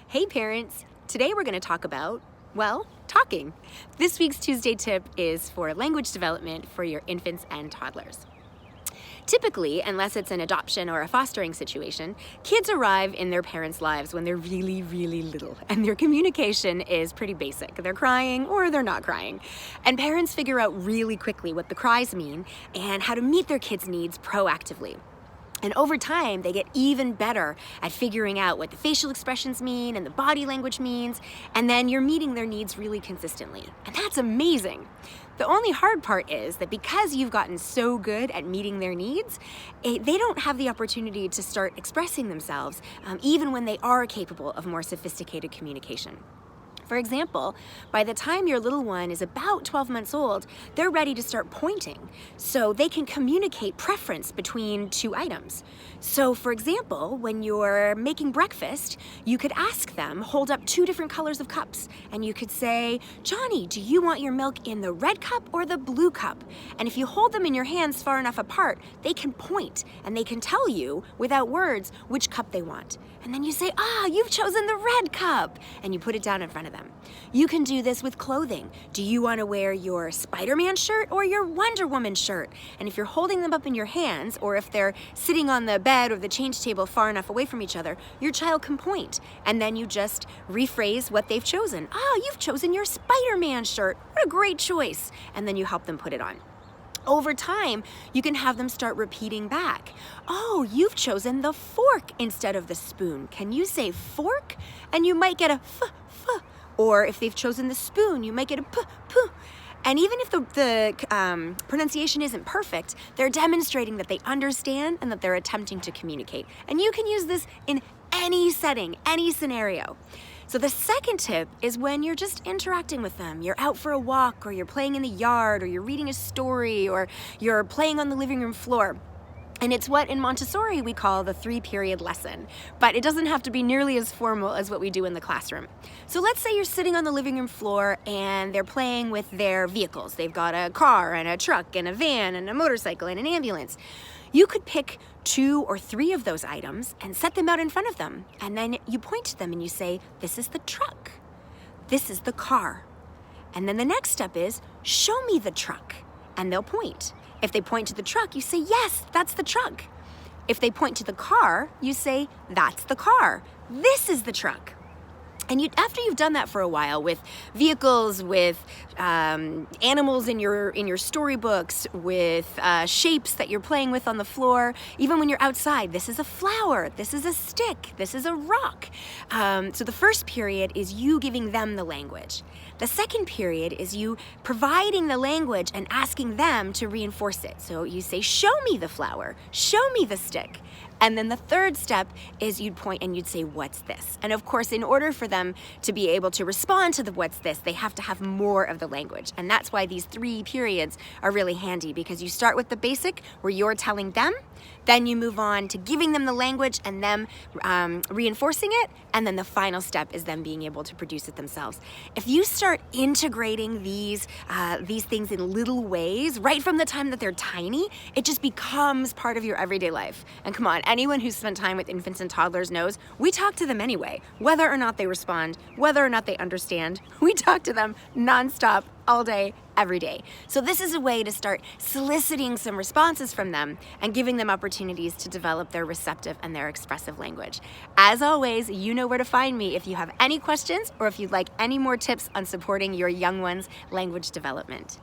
Hey parents! Today we're going to talk about, well, talking. This week's Tuesday tip is for language development for your infants and toddlers. Typically, unless it's an adoption or a fostering situation, kids arrive in their parents' lives when they're really, really little, and their communication is pretty basic. They're crying or they're not crying. And parents figure out really quickly what the cries mean and how to meet their kids' needs proactively. And over time, they get even better at figuring out what the facial expressions mean and the body language means, and then you're meeting their needs really consistently. And that's amazing. The only hard part is that because you've gotten so good at meeting their needs, they don't have the opportunity to start expressing themselves, even when they are capable of more sophisticated communication. For example, by the time your little one is about 12 months old, they're ready to start pointing, so they can communicate preference between two items. So for example, when you're making breakfast, you could ask them, hold up two different colors of cups, and you could say, "Johnny, do you want your milk in the red cup or the blue cup?" And if you hold them in your hands far enough apart, they can point, and they can tell you, without words, which cup they want. And then you say, "You've chosen the red cup," and you put it down in front of them. You can do this with clothing. Do you want to wear your Spider-Man shirt or your Wonder Woman shirt? And if you're holding them up in your hands, or if they're sitting on the bed or the change table far enough away from each other, your child can point, and then you just rephrase what they've chosen. You've chosen your Spider-Man shirt. What a great choice. And then you help them put it on. Over time, you can have them start repeating back. "Oh, you've chosen the fork instead of the spoon. Can you say fork?" And you might get a f. Or if they've chosen the spoon, you might get a p. And even if the pronunciation isn't perfect, they're demonstrating that they understand and that they're attempting to communicate. And you can use this in any setting, any scenario. So the second tip is when you're just interacting with them. You're out for a walk, or you're playing in the yard, or you're reading a story, or you're playing on the living room floor. And it's what in Montessori we call the 3-period lesson, but it doesn't have to be nearly as formal as what we do in the classroom. So let's say you're sitting on the living room floor and they're playing with their vehicles. They've got a car and a truck and a van and a motorcycle and an ambulance. You could pick 2 or 3 of those items and set them out in front of them. And then you point to them and you say, "This is the truck. This is the car." And then the next step is, "Show me the truck." And they'll point. If they point to the truck, you say, "Yes, that's the truck." If they point to the car, you say, "That's the car. This is the truck." And after you've done that for a while with vehicles, with animals in your storybooks, with shapes that you're playing with on the floor, even when you're outside, this is a flower, this is a stick, this is a rock. So the first period is you giving them the language. The second period is you providing the language and asking them to reinforce it. So you say, "Show me the flower, show me the stick." And then the third step is you'd point and you'd say, "What's this?" And of course, in order for them to be able to respond to the "what's this," they have to have more of the language. And that's why these 3 periods are really handy, because you start with the basic where you're telling them, then you move on to giving them the language and them reinforcing it, and then the final step is them being able to produce it themselves. If you start integrating these things in little ways right from the time that they're tiny, it just becomes part of your everyday life. And come on, anyone who's spent time with infants and toddlers knows we talk to them anyway, whether or not they respond, whether or not they understand. We talk to them nonstop, all day, every day. So this is a way to start soliciting some responses from them and giving them opportunities to develop their receptive and their expressive language. As always, you know where to find me if you have any questions or if you'd like any more tips on supporting your young one's language development.